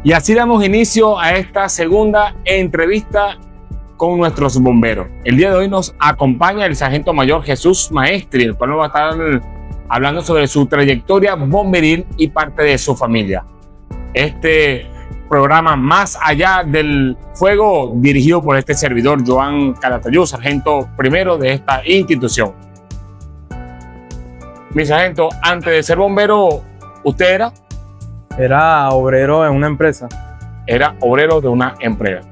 Y así damos inicio a esta segunda entrevista con nuestros bomberos. El día de hoy nos acompaña el sargento mayor Jesús Maestri, el cual nos va a estar hablando sobre su trayectoria bomberil y parte de su familia. Este programa Más Allá del Fuego, dirigido por este servidor, Joan Calatayud, sargento primero de esta institución. Mi sargento, antes de ser bombero, ¿usted era? Era obrero en una empresa. Era obrero de una empresa.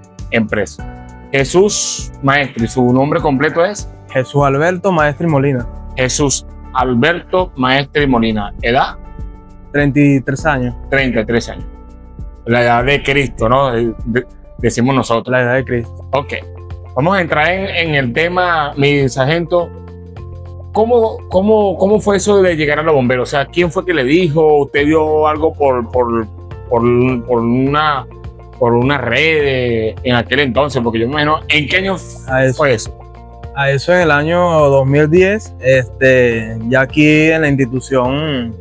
Jesús Maestri, ¿su nombre completo es? Jesús Alberto Maestri Molina. Jesús Alberto Maestri Molina. ¿Edad? 33 años. 33 años. La edad de Cristo, ¿no? Decimos nosotros. La edad de Cristo. Ok. Vamos a entrar en el tema, mi sargento. ¿Cómo fue eso de llegar a los bomberos? O sea, ¿quién fue que le dijo? ¿Usted vio algo por una red en aquel entonces? Porque yo me imagino, ¿en qué año fue eso? A eso en el año 2010, ya aquí en la institución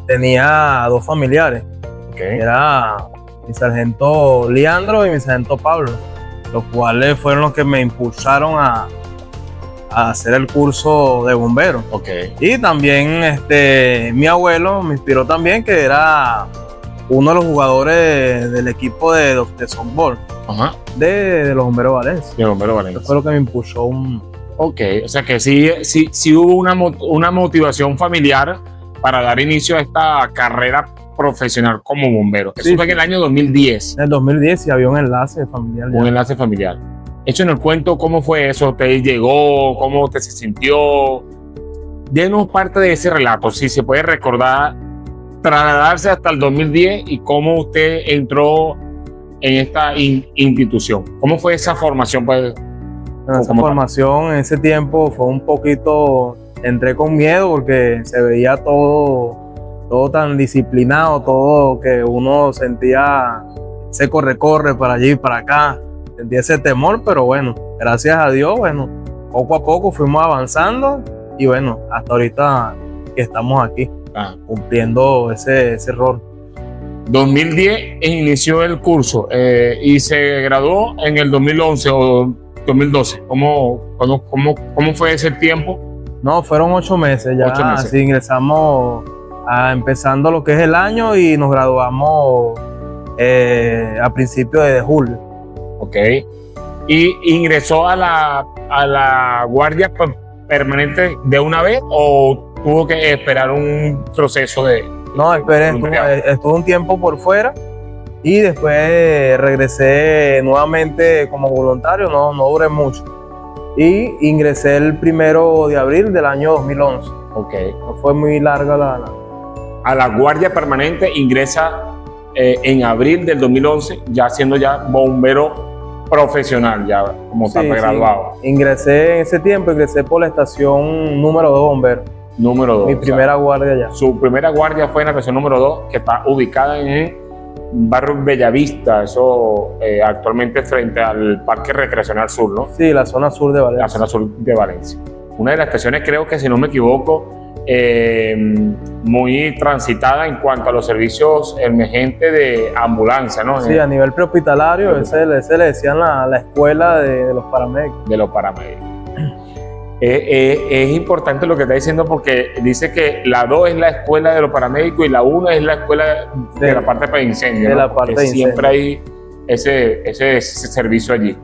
tenía dos familiares. Okay. Era mi sargento Leandro y mi sargento Pablo, los cuales fueron los que me impulsaron a hacer el curso de bombero. Okay. Y también mi abuelo me inspiró también, que era uno de los jugadores del equipo de softball. Ajá. De los bomberos Valencia. De bombero Valencia. Eso fue lo que me impulsó Ok, o sea que sí hubo una motivación familiar para dar inicio a esta carrera profesional como bombero. Eso fue en el año 2010. En el 2010 y había un enlace familiar. Un enlace familiar. Échenos el cuento, ¿cómo fue eso? ¿Usted llegó? ¿Cómo usted se sintió? Denos parte de ese relato, si se puede recordar, trasladarse hasta el 2010 y cómo usted entró en esta institución. ¿Cómo fue esa formación? Pues, esa formación en ese tiempo fue un poquito, entré con miedo porque se veía todo tan disciplinado, todo que uno sentía ese corre para allí y para acá. Sentí ese temor, pero bueno, gracias a Dios, bueno, poco a poco fuimos avanzando y bueno, hasta ahorita que estamos aquí, cumpliendo ese rol. 2010 inició el curso y se graduó en el 2011 o 2012. ¿Cómo fue ese tiempo? No, fueron 8 meses ya. 8 meses. Así ingresamos empezando lo que es el año y nos graduamos a principios de julio. Ok. ¿Y ingresó a la guardia permanente de una vez o tuvo que esperar un proceso de... No, esperé, estuve un tiempo por fuera y después regresé nuevamente como voluntario, no duré mucho. Y ingresé el 1 de abril del año 2011. Ok. No fue muy larga A la guardia permanente ingresa en abril del 2011, ya siendo ya bombero profesional, ya como tal, graduado. Sí. Ingresé en ese tiempo, por la estación número 2 bombero. Número 2. Mi primera guardia ya. Su primera guardia fue en la estación número 2, que está ubicada en barrio Bellavista, eso actualmente frente al Parque Recreacional Sur, ¿no? Sí, la zona sur de Valencia. La zona sur de Valencia. Una de las estaciones, creo que si no me equivoco, muy transitada en cuanto a los servicios emergentes de ambulancia, ¿no? Sí, a nivel prehospitalario, ese le decían la escuela de los paramédicos. De los paramédicos. Es importante lo que está diciendo porque dice que la 2 es la escuela de los paramédicos y la 1 es la escuela de la parte de incendio. De ¿no? la parte de siempre hay ese servicio allí.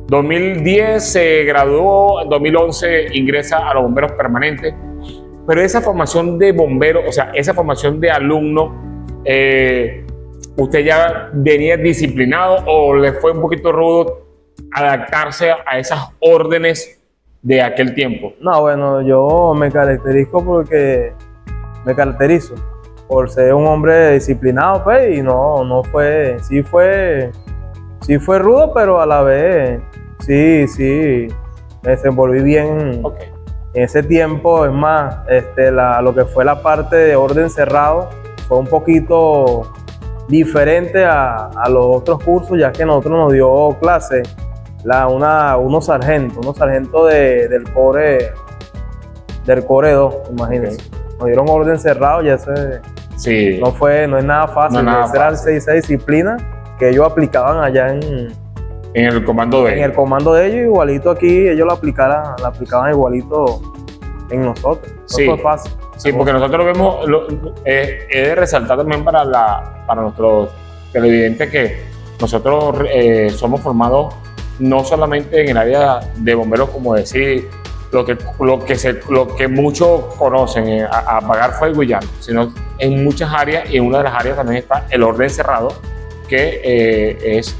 2010 se graduó, en 2011 ingresa a los bomberos permanentes. Pero esa formación de bombero, o sea, esa formación de alumno, ¿usted ya venía disciplinado o le fue un poquito rudo adaptarse a esas órdenes de aquel tiempo? No, bueno, yo me caracterizo por ser un hombre disciplinado, pues, y no fue, sí fue rudo, pero a la vez sí me desenvolví bien. Okay. En ese tiempo, es más, lo que fue la parte de orden cerrado fue un poquito diferente a los otros cursos, ya que nosotros nos dio clase unos sargentos del core 2, imagínense. Okay. Nos dieron orden cerrado, ya Sí. No es nada fácil. Esa disciplina que ellos aplicaban allá en el comando de ellos. En el comando de ellos, igualito aquí, ellos la aplicaban igualito en nosotros. No sí. fue fácil. Sí, porque nosotros vemos, he de resaltar también para nuestros televidentes que nosotros somos formados no solamente en el área de bomberos, como decir, lo que muchos conocen, a apagar fuego y llanto, sino en muchas áreas, y en una de las áreas también está el orden cerrado, que es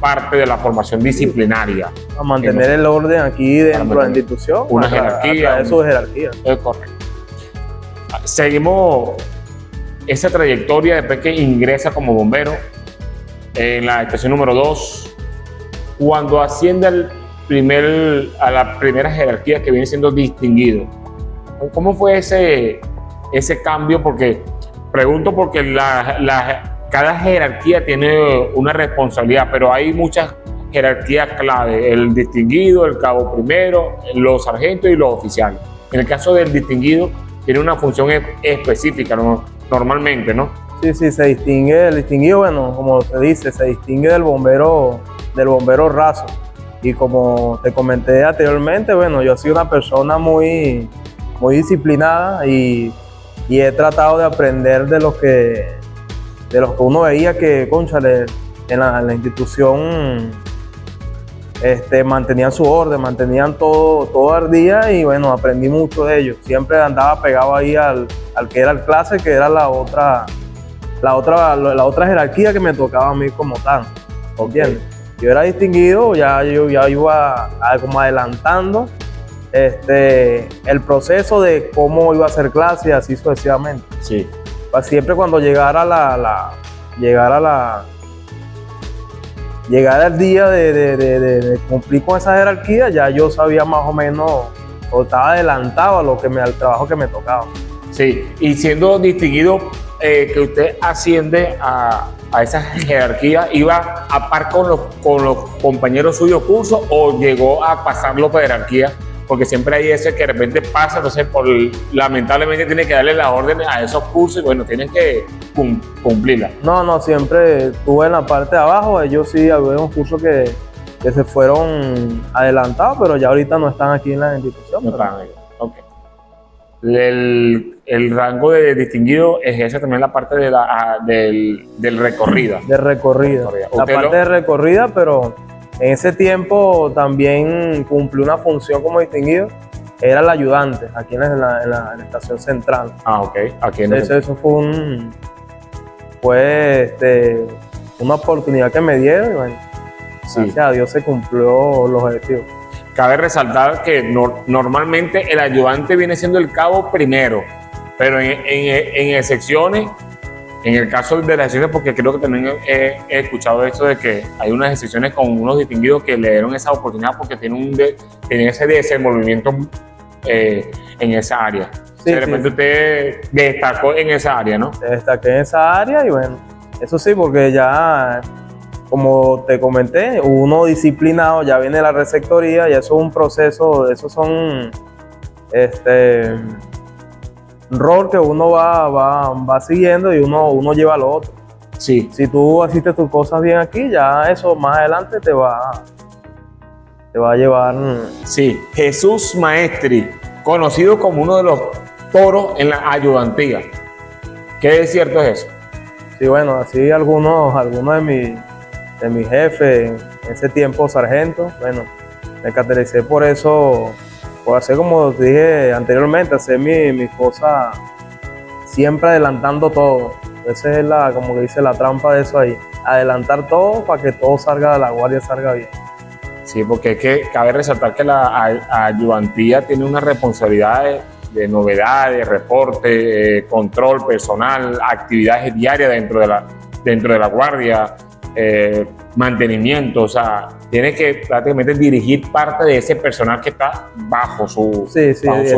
parte de la formación disciplinaria. A mantener el orden aquí dentro de la institución. Una jerarquía. Eso de jerarquía. Es correcto. Seguimos esa trayectoria después que ingresa como bombero en la estación número 2, cuando asciende a la primera jerarquía que viene siendo distinguido. ¿Cómo fue ese cambio? Porque pregunto porque cada jerarquía tiene una responsabilidad, pero hay muchas jerarquías clave: el distinguido, el cabo primero, los sargentos y los oficiales. En el caso del distinguido, tiene una función específica, ¿no? Normalmente, ¿no? Sí, se distingue. El distinguido, bueno, como se dice, se distingue del bombero raso. Y como te comenté anteriormente, bueno, yo he sido una persona muy disciplinada y he tratado de aprender de los que uno veía que, cónchale, en la institución mantenían su orden, mantenían todo al día, y bueno, aprendí mucho de ellos. Siempre andaba pegado ahí al que era el clase, que era la otra jerarquía que me tocaba a mí como tal. ¿Entiendes? Yo era distinguido, yo iba como adelantando el proceso de cómo iba a hacer clase, y así sucesivamente. Sí. Siempre cuando llegara el día de cumplir con esa jerarquía, ya yo sabía más o menos, o estaba adelantado al trabajo que me tocaba. Sí, y siendo distinguido, que usted asciende a esa jerarquía, ¿iba a par con los compañeros suyos cursos o llegó a pasarlo por jerarquía? Porque siempre hay ese que de repente pasa, entonces lamentablemente tiene que darle las órdenes a esos cursos y bueno, tienen que cumplirlas. No, siempre estuve en la parte de abajo. Ellos sí, había unos cursos que se fueron adelantados, pero ya ahorita no están aquí en la institución. No están ahí, ok. El rango de distinguido ejerce también la parte del recorrida. De recorrida. La parte de recorrida, pero en ese tiempo también cumplió una función como distinguido. Era el ayudante aquí en la estación central. Ah, ok. Aquí eso fue una oportunidad que me dieron y bueno, sí, gracias a Dios se cumplió los objetivos. Cabe resaltar que normalmente el ayudante viene siendo el cabo primero, pero en excepciones, en el caso de las excepciones, porque creo que también he escuchado esto de que hay unas excepciones con unos distinguidos que le dieron esa oportunidad porque tienen ese desenvolvimiento en esa área. Sí, de repente usted destacó en esa área, ¿no? Destaqué en esa área y bueno, eso sí, porque ya, como te comenté, uno disciplinado, ya viene la receptoría y eso es un proceso, esos son rol que uno va siguiendo y uno lleva lo otro. Sí. Si tú hiciste tus cosas bien aquí, ya eso más adelante te va a llevar. Sí, Jesús Maestri, conocido como uno de los toros en la ayudantía. ¿Qué es cierto es eso? Sí, bueno, así algunos de mis jefes, en ese tiempo sargento, bueno, me caractericé por eso, por hacer, como te dije anteriormente, hacer mis cosas siempre adelantando todo. Esa es como que dice la trampa de eso ahí, adelantar todo para que todo salga, la guardia salga bien. Sí, porque es que cabe resaltar que la ayudantía tiene una responsabilidad de novedades, reporte, control personal, actividades diarias dentro de la guardia, mantenimiento, o sea, tiene que prácticamente dirigir parte de ese personal que está bajo su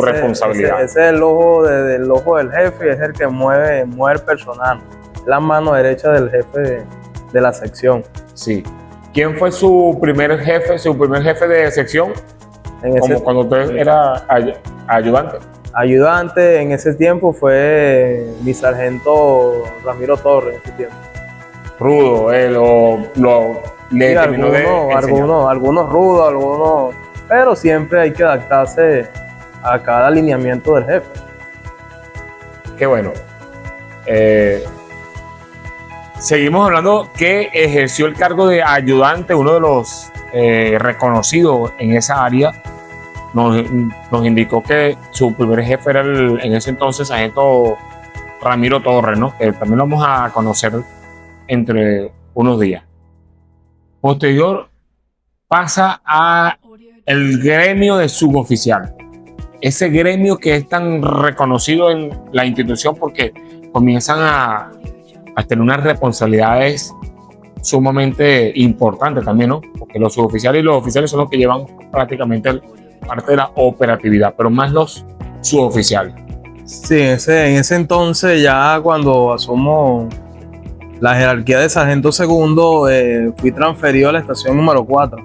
responsabilidad. Ese es el ojo del jefe, es el que mueve el personal, la mano derecha del jefe de la sección. Sí. ¿Quién fue su primer jefe de sección? Cuando usted era ayudante. Ayudante en ese tiempo fue mi sargento Ramiro Torres en ese tiempo. Rudo, le Sí, terminó de enseñar. algunos rudos, algunos, pero siempre hay que adaptarse a cada alineamiento del jefe. Qué bueno. Seguimos hablando que ejerció el cargo de ayudante, uno de los reconocidos en esa área. Nos indicó que su primer jefe era en ese entonces sargento Ramiro Torres, ¿no? Que también lo vamos a conocer entre unos días. Posterior pasa a el gremio de suboficial. Ese gremio que es tan reconocido en la institución porque comienzan a tener unas responsabilidades sumamente importantes también, ¿no? Porque los suboficiales y los oficiales son los que llevan prácticamente parte de la operatividad, pero más los suboficiales. Sí, en ese entonces, ya cuando asumo la jerarquía de sargento segundo, fui transferido a la estación número 4.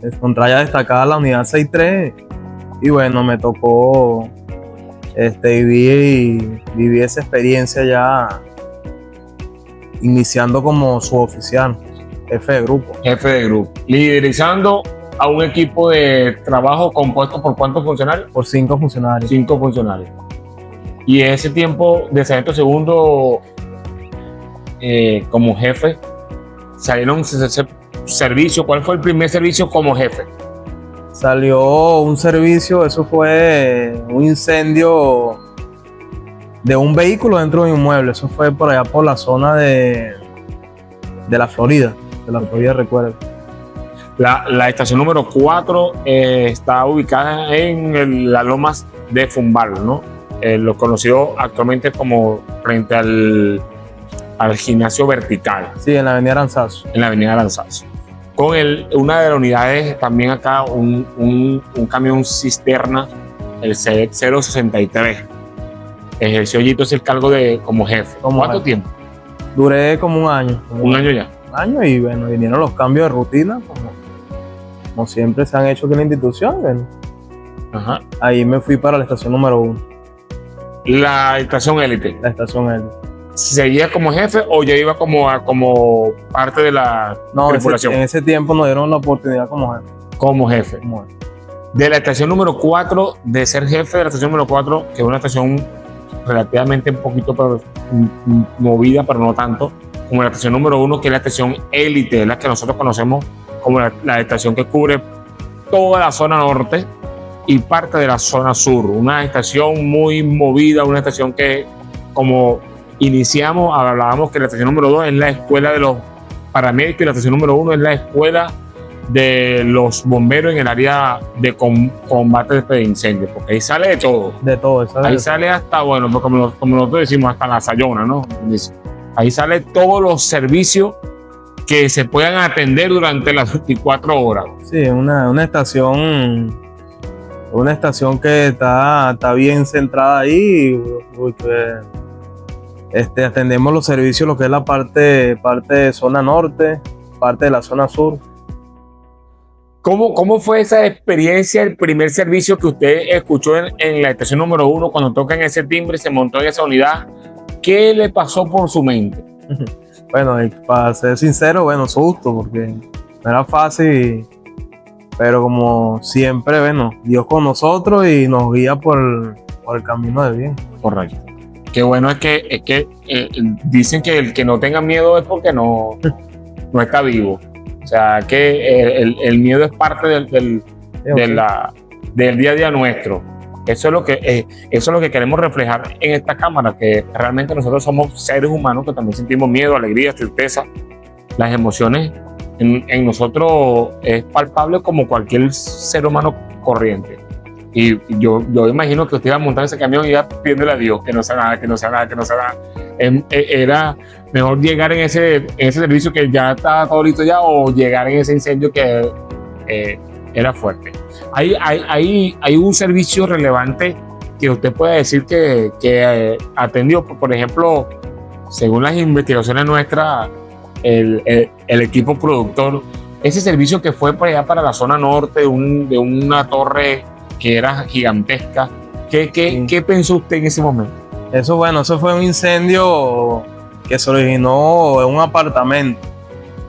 Encontré ya destacada la unidad 63 y bueno, me tocó vivir esa experiencia ya iniciando como suboficial, jefe de grupo. Jefe de grupo. Liderizando a un equipo de trabajo compuesto por ¿cuántos funcionarios? Por 5 funcionarios. 5 funcionarios. Y en ese tiempo de sargento segundo como jefe, salieron servicio. ¿Cuál fue el primer servicio como jefe? Salió un servicio, eso fue un incendio de un vehículo dentro de un inmueble. Eso fue por allá por la zona de la Florida, recuerdo. La estación número 4 está ubicada en las lomas de Fumbal, ¿no? Lo conocido actualmente como frente al gimnasio vertical. Sí, en la avenida Aranzazo. En la avenida Aranzazo. Con una de las unidades también acá, un camión cisterna, el CEDET 063. Ejerció allí entonces el cargo como jefe. ¿Cuánto tiempo? Duré como un año. ¿Un año ya? Un año y bueno, vinieron los cambios de rutina, como siempre se han hecho aquí en la institución. Bueno. Ajá. Ahí me fui para la estación número 1. La estación élite. La estación élite. ¿Seguía como jefe o ya iba como parte de la tripulación? En ese tiempo nos dieron la oportunidad como jefe. Como jefe. De la estación número 4, de ser jefe de la estación número 4, que es una estación relativamente un poquito movida, pero no tanto, como la estación número 1, que es la estación élite, es la que nosotros conocemos como la estación que cubre toda la zona norte y parte de la zona sur. Una estación muy movida, una estación que, como iniciamos, hablábamos que la estación número 2 es la escuela de los paramédicos y la estación número 1 es la escuela de los bomberos en el área de combate de incendios, porque ahí sale de todo. De todo. Ahí sale hasta, bueno, pues como nosotros decimos, hasta la sayona, ¿no? Ahí sale todos los servicios que se puedan atender durante las 24 horas. Sí, una estación que está bien centrada ahí, porque atendemos los servicios, lo que es la parte de zona norte, parte de la zona sur. ¿Cómo fue esa experiencia, el primer servicio que usted escuchó en la estación número 1 cuando tocan ese timbre, se montó en esa unidad? ¿Qué le pasó por su mente? Bueno, para ser sincero, bueno, susto, porque no era fácil, pero como siempre, bueno, Dios con nosotros y nos guía por el camino de bien. Correcto. Qué bueno es que dicen que el que no tenga miedo es porque no está vivo. O sea, que el miedo es parte del día a día nuestro. Eso es lo que queremos reflejar en esta cámara, que realmente nosotros somos seres humanos que también sentimos miedo, alegría, tristeza. Las emociones en nosotros es palpable como cualquier ser humano corriente. Y yo imagino que usted iba a montar ese camión y iba pidiéndole a Dios que no sea nada, que no sea nada, que no sea nada. Era mejor llegar en ese servicio que ya estaba todo listo ya, o llegar en ese incendio que era fuerte. Hay un servicio relevante que usted puede decir que atendió, por ejemplo, según las investigaciones nuestras, el equipo productor, ese servicio que fue para allá, para la zona norte, de una torre que era gigantesca, ¿Qué pensó usted en ese momento? Eso fue un incendio que se originó en un apartamento,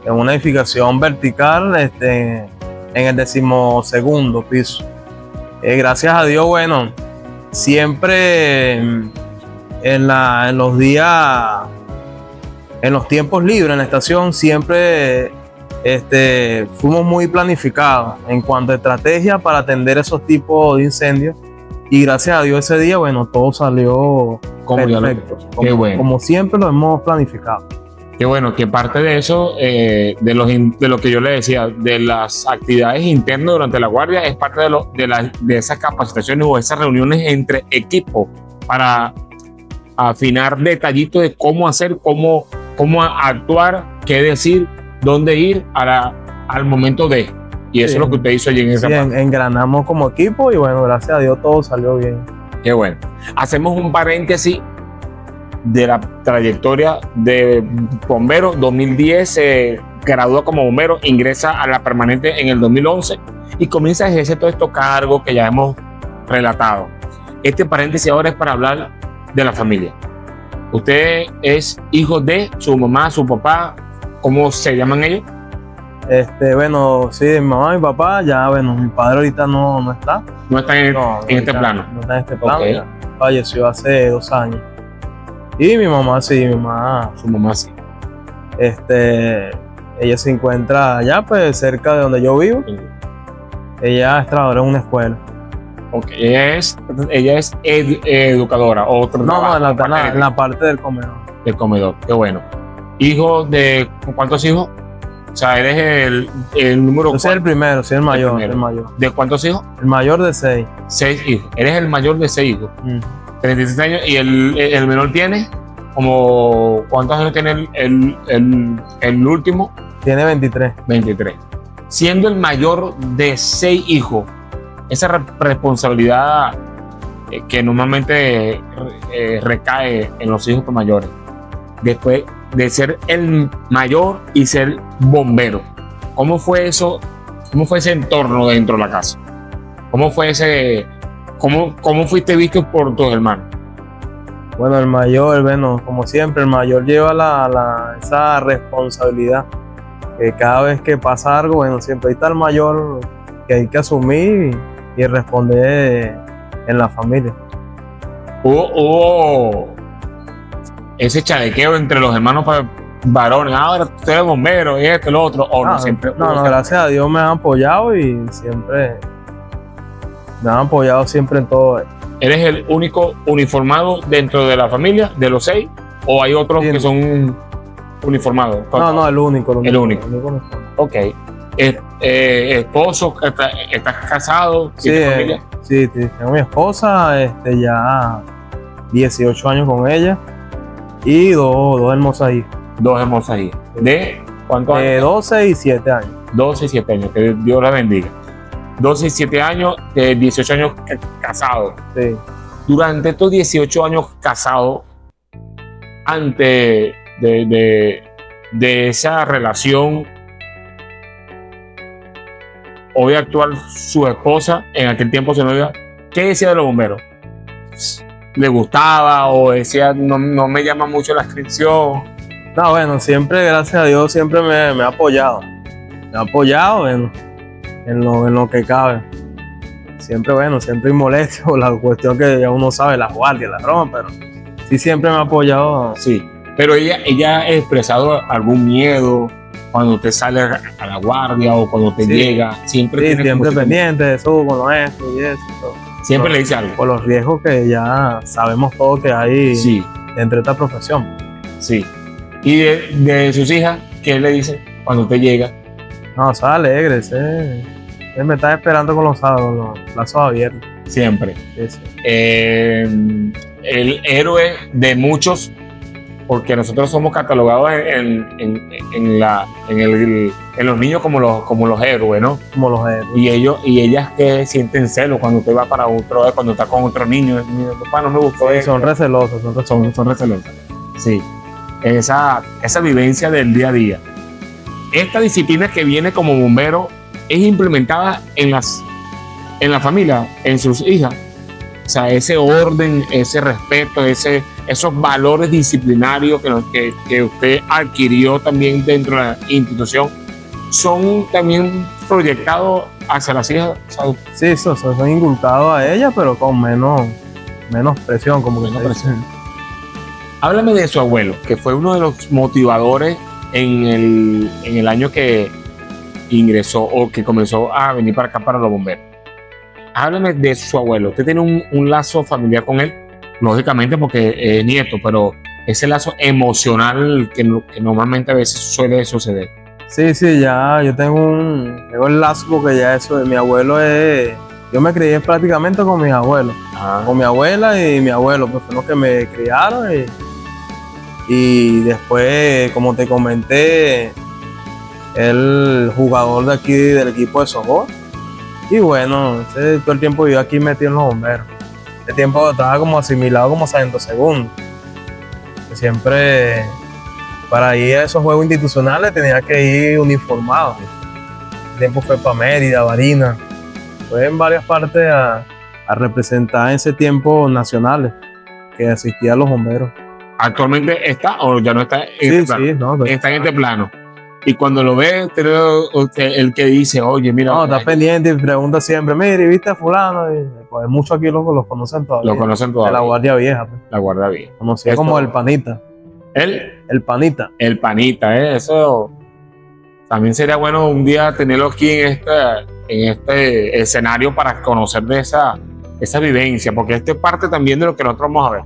en una edificación vertical, en el 12º piso. Gracias a Dios, bueno, siempre en los días, en los tiempos libres en la estación, siempre fuimos muy planificados en cuanto a estrategia para atender esos tipos de incendios. Y gracias a Dios ese día, bueno, todo salió perfecto. Qué bueno. Como siempre lo hemos planificado. Qué bueno, que parte de eso, de lo que yo le decía, de las actividades internas durante la guardia, es parte de esas capacitaciones o esas reuniones entre equipos para afinar detallitos de cómo hacer, cómo actuar, qué decir, dónde ir al momento de. Y eso es lo que usted hizo allí en esa parte. Engranamos como equipo y bueno, gracias a Dios todo salió bien. Qué bueno. Hacemos un paréntesis de la trayectoria de bombero. 2010 se gradúa como bombero, ingresa a la permanente en el 2011 y comienza a ejercer todos estos cargos que ya hemos relatado. Este paréntesis ahora es para hablar de la familia. Usted es hijo de su mamá, su papá, ¿cómo se llaman ellos? Bueno, sí, mi mamá y mi papá, ya, bueno, mi padre ahorita no está. No está en este plano. No está en este plano, Okay. ya. Falleció hace 2 años. Y mi mamá, sí, Su mamá sí. Ella se encuentra allá, pues, cerca de donde yo vivo. Ella es trabajadora en una escuela. Okay. Ella es educadora. No, en la parte del comedor. Del comedor, qué bueno. ¿Hijo de cuántos hijos? O sea, eres el número. Yo soy el primero, soy el mayor. ¿De cuántos hijos? El mayor de 6. 6 hijos. Eres el mayor de 6 hijos. 36 años. ¿Y el menor tiene? Como, ¿cuántos años tiene el último? Tiene 23. 23. Siendo el mayor de 6 hijos, esa responsabilidad que normalmente recae en los hijos mayores, después de ser el mayor y ser bombero, ¿cómo fue eso? ¿Cómo fue ese entorno dentro de la casa? ¿Cómo fue cómo fuiste visto por tus hermanos? Bueno, el mayor, bueno, como siempre, el mayor lleva esa responsabilidad. Que cada vez que pasa algo, bueno, siempre está el mayor que hay que asumir y responder en la familia. Hubo ese chalequeo entre los hermanos varones, ahora usted es bombero y esto y lo otro, o no siempre. No, gracias a Dios me han apoyado y siempre me han apoyado siempre en todo. ¿Eres el único uniformado dentro de la familia, de los 6, o hay otros que son uniformados? No, el único. El único. Ok. ¿Esposo? ¿Estás casado? ¿Tienes familia? Sí, tengo mi esposa, ya 18 años con ella y dos hermosas hijas. 2 hermosas hijas. ¿De cuántos años? 12 y 7 años. 12 y 7 años, que Dios la bendiga. 12 y 7 años, 18 años casados. Sí. Durante estos 18 años casados, antes de esa relación, hoy actual su esposa, en aquel tiempo su novia, ¿qué decía de los bomberos? ¿Le gustaba o decía no me llama mucho la atención? No, bueno, siempre, gracias a Dios, siempre me ha apoyado. Me ha apoyado en lo que cabe. Siempre, bueno, siempre molesto por la cuestión que ya uno sabe, la guardia, la broma, pero sí siempre me ha apoyado. Sí, pero ella ha expresado algún miedo cuando usted sale a la guardia o cuando usted llega, siempre pendiente de eso, con los esto y eso. Todo. Siempre le dice algo. Por los riesgos que ya sabemos todos que hay entre esta profesión. Sí. ¿Y de sus hijas, qué le dice cuando usted llega? No, está alegre, él me está esperando con los brazos abiertos. Siempre. Sí. El héroe de muchos, porque nosotros somos catalogados en los niños como los héroes, ¿no? Como los héroes. Y ellas que sienten celo cuando usted va para otro, cuando está con otro niño. Papá, no me gustó eso. Son recelosas, son recelosas. Sí. Esa vivencia del día a día. Esta disciplina que viene como bombero es implementada en la familia, en sus hijas. O sea, ese orden, ese respeto, esos valores disciplinarios que usted adquirió también dentro de la institución, son también proyectados hacia las hijas. O sea, Sí, eso son inculcados a ella, pero con menos presión, como que Menos se presión. dice. háblame de su abuelo, que fue uno de los motivadores en el año que ingresó o que comenzó a venir para acá para los bomberos. Háblame de su abuelo. ¿Usted tiene un lazo familiar con él? Lógicamente porque es nieto, pero ese lazo emocional que normalmente a veces suele suceder. Sí, ya yo tengo el lazo porque ya eso de mi abuelo es... Yo me crié prácticamente con mis abuelos, con mi abuela y mi abuelo, pues fueron los que me criaron y después, como te comenté, el jugador de aquí del equipo de softball. Y bueno, todo el tiempo yo aquí metido en los bomberos. Ese tiempo estaba como asimilado como sargento segundo. Que siempre, para ir a esos juegos institucionales tenía que ir uniformado. Ese tiempo fue para Mérida, Barinas. Fue en varias partes a representar en ese tiempo nacionales que asistía a los bomberos. ¿Actualmente está o ya no está en Sí, este plano? sí, no, pues, Está en este plano. Y cuando lo ve, el que dice, oye, mira, no, está pendiente y pregunta siempre, mire, ¿viste a fulano? Y, pues muchos aquí los conocen todavía. lo conocen De todavía. la Guardia Vieja, pues. La guarda bien. Conocía Esto- como el panita. El Panita. panita, eso también sería bueno un día tenerlo aquí en este escenario para conocer de esa vivencia, porque esto es parte también de lo que nosotros vamos a ver.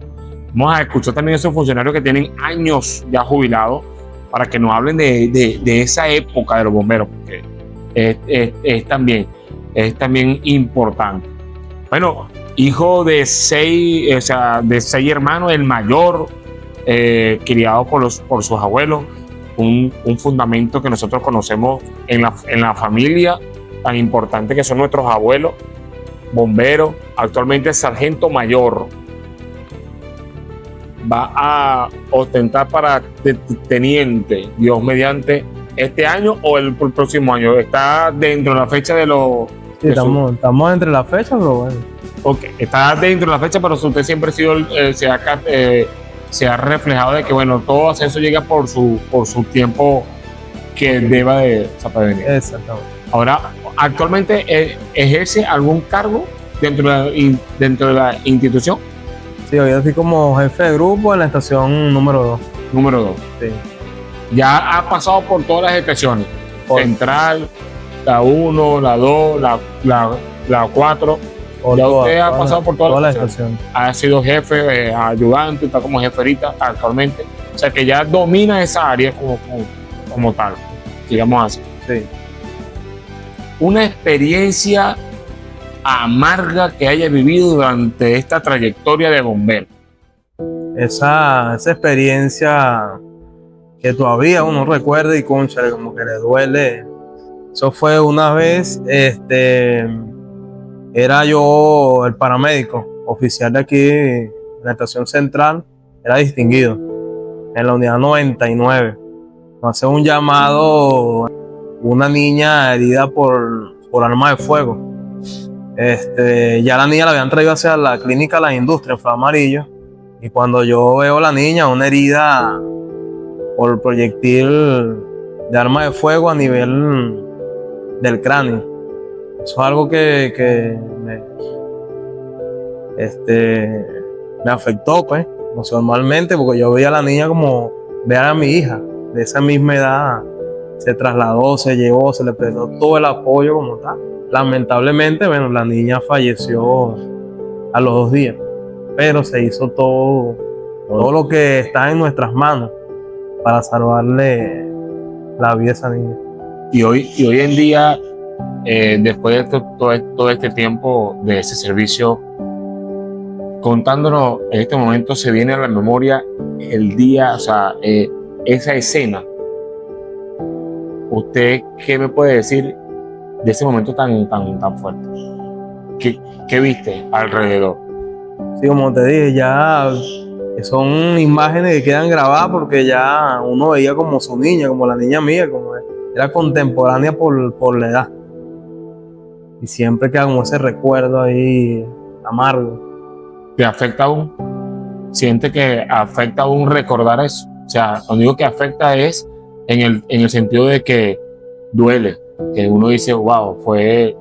Vamos a escuchar también a esos funcionarios que tienen años ya jubilados para que nos hablen de esa época de los bomberos, porque es también importante. Bueno, hijo de seis hermanos, el mayor, criado por sus abuelos, un fundamento que nosotros conocemos en la familia, tan importante que son nuestros abuelos, bomberos, actualmente sargento mayor. Va a ostentar para teniente, Dios mediante, este año o el próximo año. Está dentro de la fecha de los... Sí, estamos entre las fechas, pero bueno. Ok, está dentro de la fecha, pero usted siempre ha sido, se ha reflejado de que, bueno, todo ascenso llega por su tiempo que deba de venir. Exactamente. Ahora, actualmente ejerce algún cargo dentro de la institución. Sí, hoy estoy como jefe de grupo en la estación número 2. Número 2. Sí. Ya ha pasado por todas las estaciones. Por- Central, la 1, la 2, la 4. Ya usted ha pasado por todas las estaciones. Ha sido jefe, ayudante, está como jeferita actualmente. O sea que ya domina esa área como tal, digamos así. Sí. Una experiencia amarga que haya vivido durante esta trayectoria de bombero. Esa experiencia que todavía uno recuerda y concha, como que le duele. Eso fue una vez, era yo el paramédico oficial de aquí en la estación central, era distinguido en la unidad 99. Nos hace un llamado una niña herida por arma de fuego. Ya la niña la habían traído hacia la clínica Las Industrias en Flor Amarillo, y cuando yo veo a la niña, una herida por proyectil de arma de fuego a nivel del cráneo. Eso es algo que me afectó, pues, emocionalmente, porque yo veía a la niña como ver a mi hija de esa misma edad. Se trasladó, se llevó, se le prestó todo el apoyo como tal. Lamentablemente, bueno, la niña falleció a los 2 días, pero se hizo todo lo que está en nuestras manos para salvarle la vida a esa niña. Y hoy en día, después de todo este tiempo de ese servicio, contándonos en este momento, se viene a la memoria el día, esa escena. ¿Usted qué me puede decir de ese momento tan fuerte? ¿Qué viste alrededor? Sí, como te dije, ya son imágenes que quedan grabadas porque ya uno veía como su niña, como la niña mía, como era contemporánea por la edad. Y siempre queda como ese recuerdo ahí amargo. ¿Te afecta aún? ¿Siente que afecta aún recordar eso? O sea, lo único que afecta es en el sentido de que duele, que uno dice, wow, fue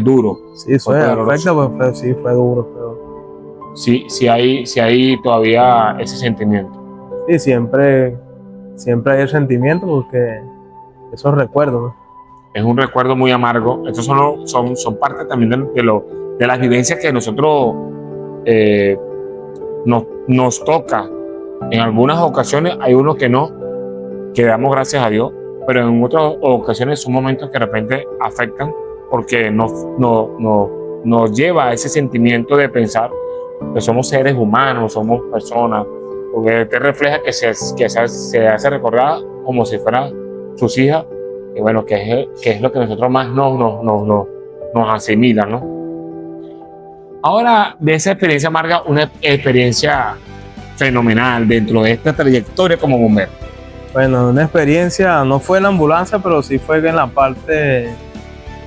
duro. Sí, fue afecta, pues sí, fue duro, pero Sí hay todavía ese sentimiento. sí, siempre hay el sentimiento porque esos recuerdos, ¿no? Es un recuerdo muy amargo. Estos son parte también de las vivencias que nosotros eh, nos toca. En algunas ocasiones hay unos que no, que damos gracias a Dios, pero en otras ocasiones son momentos que de repente afectan porque nos lleva a ese sentimiento de pensar que somos seres humanos, somos personas, porque te refleja que se hace recordar como si fueran sus hijas, y bueno, que es lo que nosotros más nos asimila, ¿no? Ahora, de esa experiencia amarga, una experiencia fenomenal dentro de esta trayectoria como bombero. Bueno, una experiencia, no fue en la ambulancia, pero sí fue en la parte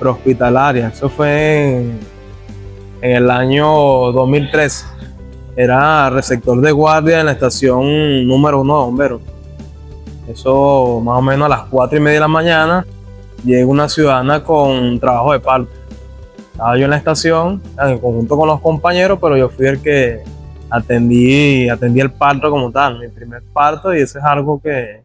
prehospitalaria. Eso fue en el año 2013. Era receptor de guardia en la estación número 1 de bomberos. Eso más o menos a las 4:30 de la mañana llega una ciudadana con trabajo de parto. Estaba yo en la estación en conjunto con los compañeros, pero yo fui el que atendí el parto como tal, mi primer parto, y eso es algo que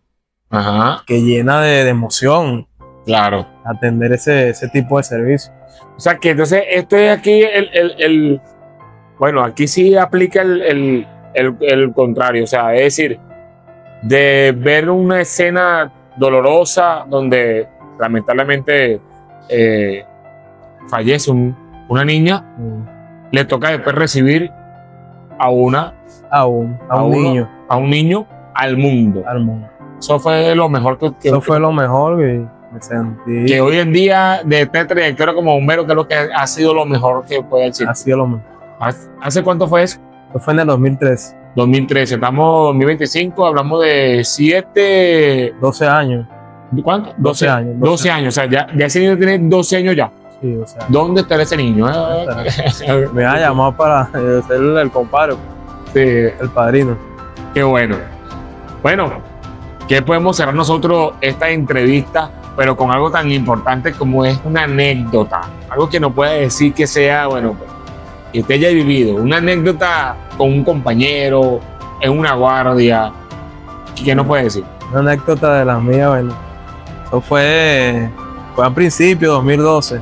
llena de emoción. Claro. Atender ese tipo de servicio. O sea que entonces esto es aquí bueno, aquí sí aplica el contrario, o sea, es decir, de ver una escena dolorosa donde lamentablemente fallece una niña, le toca después recibir a un niño al mundo. Eso fue lo mejor Eso fue lo mejor que me sentí. Que hoy en día, de esta trayectoria como bombero, que es lo que ha sido lo mejor que puede decir. Ha sido lo mejor. ¿Hace cuánto fue eso? Eso fue en el 2013. 2013, estamos en 2025, hablamos de 12 años. ¿Cuánto? 12 años. 12 años, o sea, ya ese niño tiene 12 años ya. Sí, 12 años. ¿Dónde está ese niño? Me ha llamado para ser el compadre. Sí. El padrino. Qué bueno. Bueno, ¿qué podemos cerrar nosotros esta entrevista, pero con algo tan importante como es una anécdota? Algo que nos puede decir que sea, bueno, que usted haya vivido, una anécdota con un compañero, en una guardia. ¿Qué nos puede decir? Una anécdota de las mías, bueno. Eso fue al principio, 2012.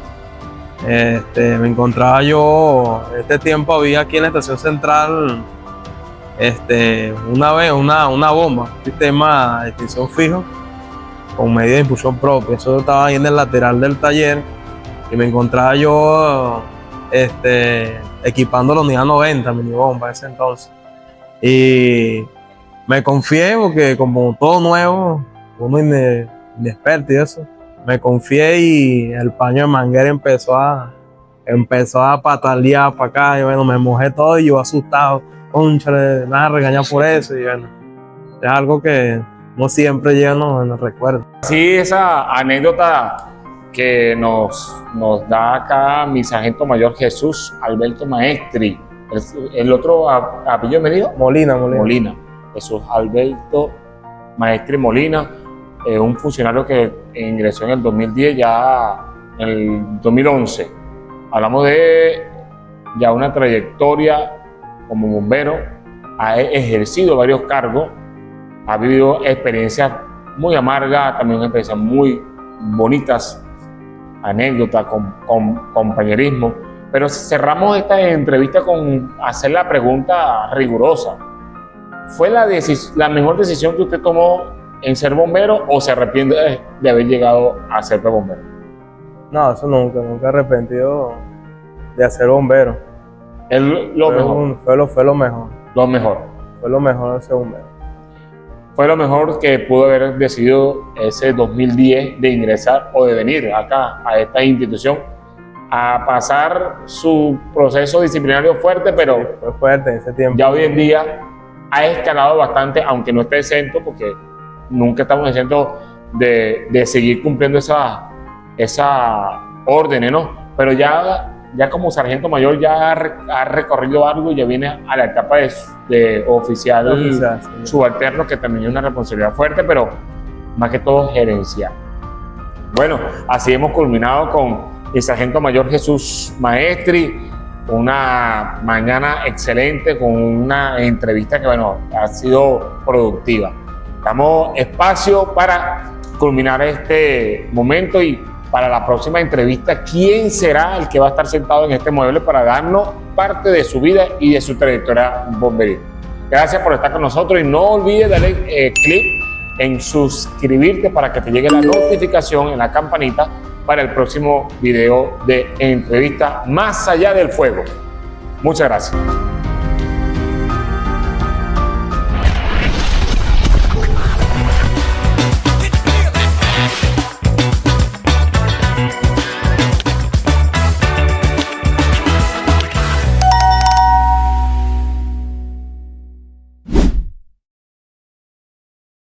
Me encontraba yo, este tiempo había aquí en la estación central una bomba, un sistema de extinción fijo con medida de impulsión propia. Eso estaba ahí en el lateral del taller y me encontraba yo equipando la unidad 90, mini bomba en ese entonces. Y me confié porque como todo nuevo, uno inexperto y eso, me confié y el paño de manguera empezó a patalear para acá y bueno, me mojé todo y yo asustado, cónchale, me van a regañar por eso y bueno, es algo que no siempre llega en los recuerdos. Sí, esa anécdota que nos da acá mi sargento mayor Jesús Alberto Maestri. El otro apellido me dijo Molina. Jesús Alberto Maestri Molina, un funcionario que ingresó en el 2010, ya en el 2011. Hablamos de ya una trayectoria como bombero, ha ejercido varios cargos, ha vivido experiencias muy amargas, también experiencias muy bonitas, anécdotas con compañerismo. Pero cerramos esta entrevista con hacer la pregunta rigurosa. ¿Fue la mejor decisión que usted tomó en ser bombero o se arrepiente de haber llegado a ser bombero? No, eso nunca he arrepentido de ser bombero. Fue lo mejor. Lo mejor. Fue lo mejor de ser bombero. Fue lo mejor que pudo haber decidido ese 2010 de ingresar o de venir acá a esta institución a pasar su proceso disciplinario fuerte, pero sí, fue fuerte en ese tiempo. Ya hoy en día ha escalado bastante, aunque no esté exento, porque nunca estamos exentos de seguir cumpliendo esa órdenes, ¿no? Pero ya ya como sargento mayor ya ha recorrido algo y ya viene a la etapa de oficial sí. subalterno, que también es una responsabilidad fuerte, pero más que todo gerencial. Bueno, así hemos culminado con el sargento mayor Jesús Maestri, una mañana excelente con una entrevista que, bueno, ha sido productiva. Damos espacio para culminar este momento y para la próxima entrevista, ¿quién será el que va a estar sentado en este mueble para darnos parte de su vida y de su trayectoria bomberil? Gracias por estar con nosotros y no olvides darle clic en suscribirte para que te llegue la notificación en la campanita para el próximo video de entrevista Más Allá del Fuego. Muchas gracias.